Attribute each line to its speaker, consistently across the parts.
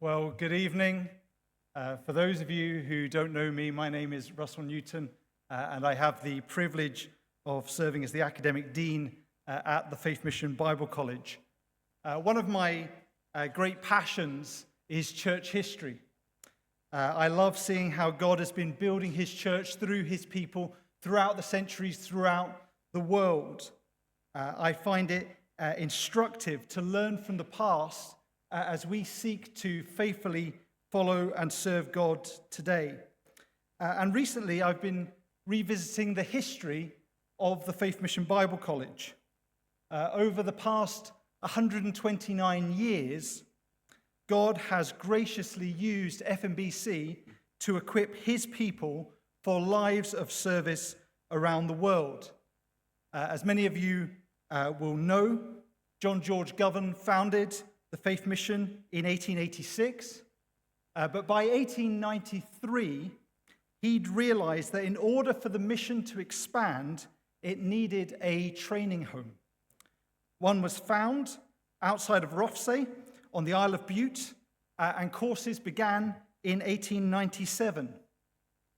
Speaker 1: Well, good evening. For those of you who don't know me, my name is Russell Newton, and I have the privilege of serving as the academic dean at the Faith Mission Bible College. One of my great passions is church history. I love seeing how God has been building his church through his people throughout the centuries, throughout the world. I find it instructive to learn from the past as we seek to faithfully follow and serve God today. And recently I've been revisiting the history of the Faith Mission Bible College. Over the past 129 years, God has graciously used FMBC to equip his people for lives of service around the world. As many of you will know, John George Govan founded the Faith Mission in 1886, but by 1893, he'd realized that in order for the mission to expand, it needed a training home. One was found outside of Rothesay on the Isle of Bute, and courses began in 1897.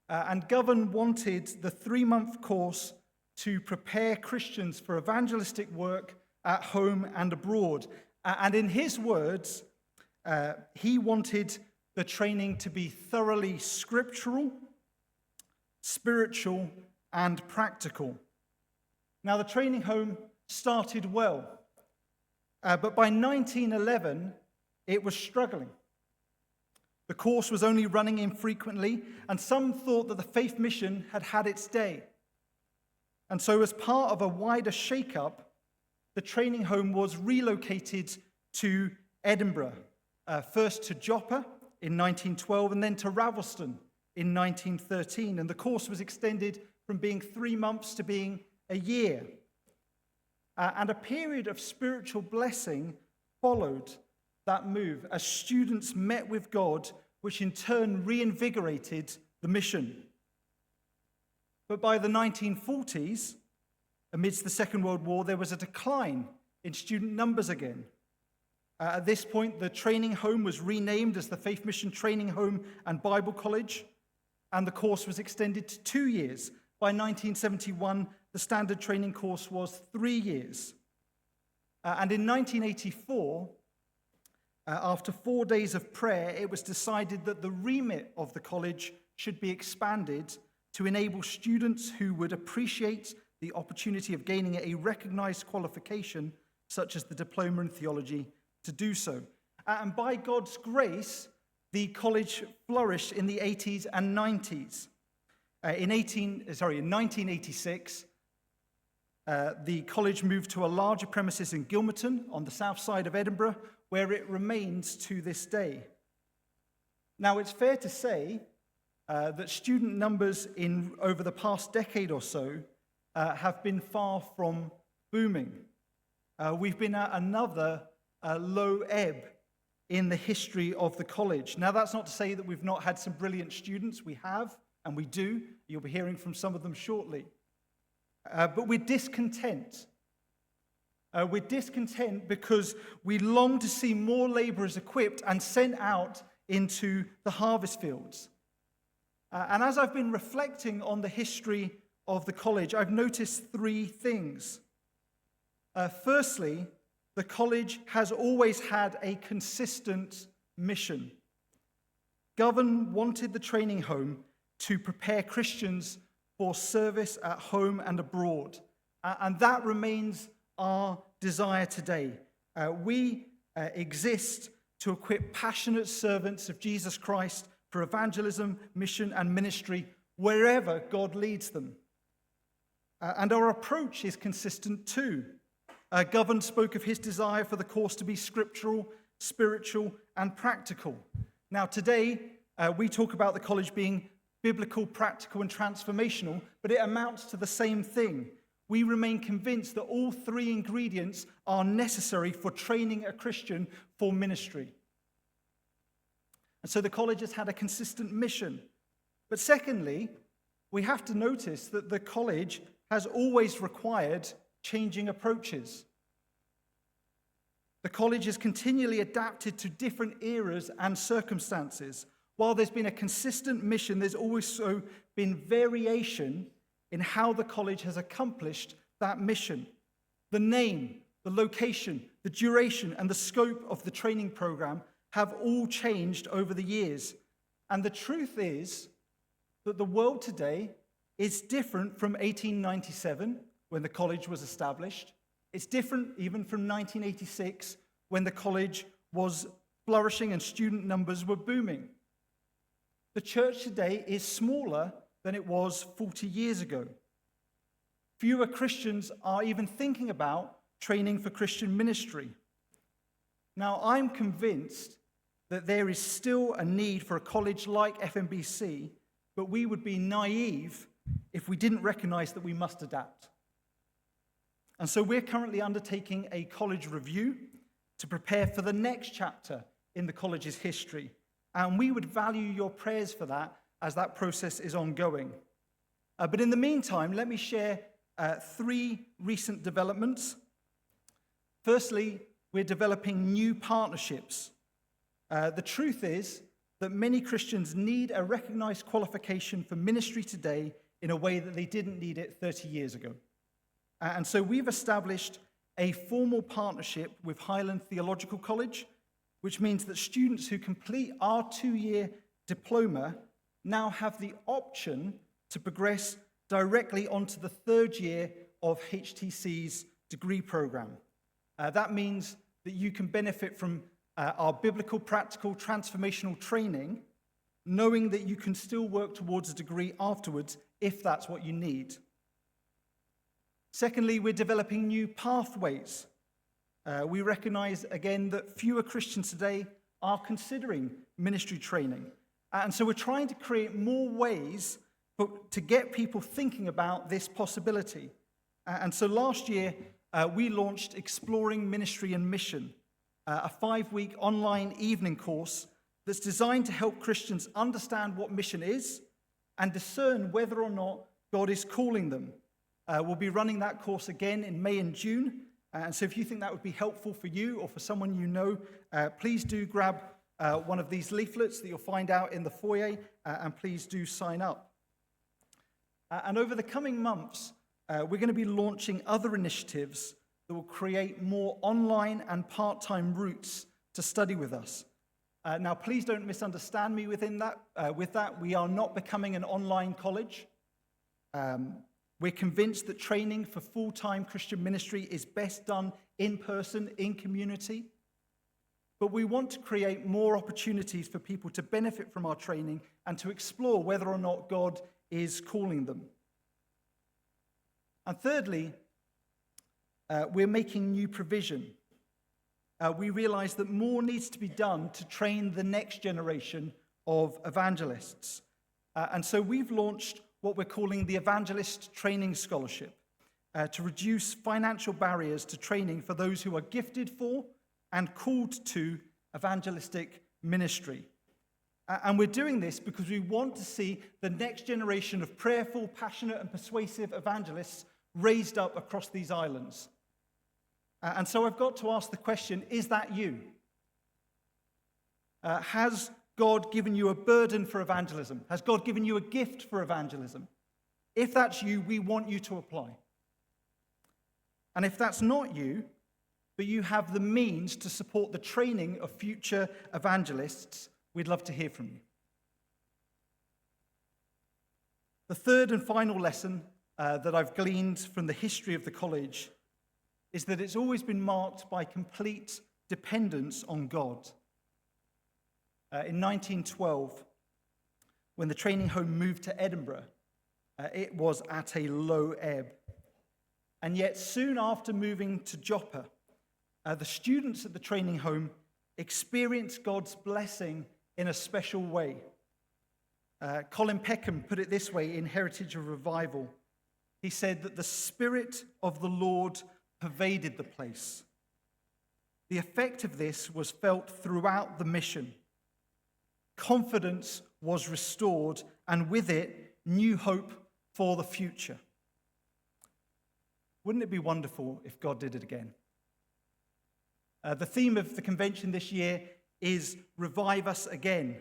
Speaker 1: And Govan wanted the 3-month course to prepare Christians for evangelistic work at home and abroad. And in his words, he wanted the training to be thoroughly scriptural, spiritual, and practical. Now, the training home started well, but by 1911, it was struggling. The course was only running infrequently, and some thought that the Faith Mission had had its day. And so, as part of a wider shake-up, the training home was relocated to Edinburgh, first to Joppa in 1912 and then to Ravelston in 1913. And the course was extended from being 3 months to being a year. And a period of spiritual blessing followed that move as students met with God, which in turn reinvigorated the mission. But by the 1940s, amidst the Second World War, there was a decline in student numbers again. At this point, the training home was renamed as the Faith Mission Training Home and Bible College, and the course was extended to 2 years. By 1971, the standard training course was 3 years. And in 1984, after 4 days of prayer, it was decided that the remit of the college should be expanded to enable students who would appreciate the opportunity of gaining a recognized qualification, such as the diploma in theology, to do so. And by God's grace, the college flourished in the 80s and 90s. In 1986, the college moved to a larger premises in Gilmerton on the south side of Edinburgh, where it remains to this day. Now, it's fair to say that student numbers over the past decade or so have been far from booming. We've been at another low ebb in the history of the college. Now, that's not to say that we've not had some brilliant students. We have, and we do. You'll be hearing from some of them shortly. But we're discontent. We're discontent because we long to see more laborers equipped and sent out into the harvest fields. And as I've been reflecting on the history of the college, I've noticed 3 things. Firstly, the college has always had a consistent mission. Govan wanted the training home to prepare Christians for service at home and abroad, and that remains our desire today. We exist to equip passionate servants of Jesus Christ for evangelism, mission, and ministry wherever God leads them. And our approach is consistent too. Govan spoke of his desire for the course to be scriptural, spiritual, and practical. Now today, we talk about the college being biblical, practical, and transformational, but it amounts to the same thing. We remain convinced that all 3 ingredients are necessary for training a Christian for ministry. And so the college has had a consistent mission. But secondly, we have to notice that the college has always required changing approaches. The college has continually adapted to different eras and circumstances. While there's been a consistent mission, there's also been variation in how the college has accomplished that mission. The name, the location, the duration, and the scope of the training program have all changed over the years. And the truth is that the world today is different from 1897, when the college was established. It's different even from 1986, when the college was flourishing and student numbers were booming. The church today is smaller than it was 40 years ago. Fewer Christians are even thinking about training for Christian ministry. Now, I'm convinced that there is still a need for a college like FMBC, but we would be naive if we didn't recognize that we must adapt. And so we're currently undertaking a college review to prepare for the next chapter in the college's history. And we would value your prayers for that as that process is ongoing. But in the meantime, let me share 3 recent developments. Firstly, we're developing new partnerships. The truth is that many Christians need a recognized qualification for ministry today in a way that they didn't need it 30 years ago. And so we've established a formal partnership with Highland Theological College, which means that students who complete our 2-year diploma now have the option to progress directly onto the 3rd year of HTC's degree program. That means that you can benefit from our biblical, practical, transformational training, knowing that you can still work towards a degree afterwards if that's what you need. Secondly, we're developing new pathways. We recognize, again, that fewer Christians today are considering ministry training. And so we're trying to create more ways to get people thinking about this possibility. And so last year, we launched Exploring Ministry and Mission, a 5-week online evening course that's designed to help Christians understand what mission is and discern whether or not God is calling them. We'll be running that course again in May and June. And so if you think that would be helpful for you or for someone you know, please do grab one of these leaflets that you'll find out in the foyer, and please do sign up. And over the coming months, we're going to be launching other initiatives that will create more online and part-time routes to study with us. Now, please don't misunderstand me with that. We are not becoming an online college. We're convinced that training for full-time Christian ministry is best done in person, in community. But we want to create more opportunities for people to benefit from our training and to explore whether or not God is calling them. And thirdly, we're making new provision. We realize that more needs to be done to train the next generation of evangelists. And so we've launched what we're calling the Evangelist Training Scholarship to reduce financial barriers to training for those who are gifted for and called to evangelistic ministry. And we're doing this because we want to see the next generation of prayerful, passionate, and persuasive evangelists raised up across these islands. And so I've got to ask the question, is that you? Has God given you a burden for evangelism? Has God given you a gift for evangelism? If that's you, we want you to apply. And if that's not you, but you have the means to support the training of future evangelists, we'd love to hear from you. The third and final lesson that I've gleaned from the history of the college is that it's always been marked by complete dependence on God. In 1912, when the training home moved to Edinburgh, it was at a low ebb. And yet soon after moving to Joppa, the students at the training home experienced God's blessing in a special way. Colin Peckham put it this way in Heritage of Revival. He said that the Spirit of the Lord pervaded the place. The effect of this was felt throughout the mission. Confidence was restored, and with it, new hope for the future. Wouldn't it be wonderful if God did it again? The theme of the convention this year is Revive Us Again.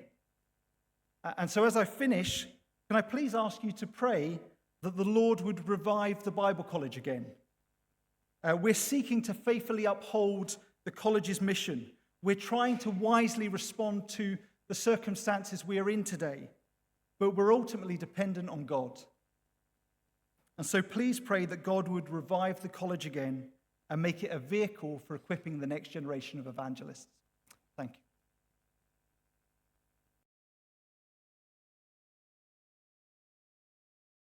Speaker 1: And so as I finish, can I please ask you to pray that the Lord would revive the Bible College again? We're seeking to faithfully uphold the college's mission. We're trying to wisely respond to the circumstances we are in today, but we're ultimately dependent on God. And so please pray that God would revive the college again and make it a vehicle for equipping the next generation of evangelists. Thank you.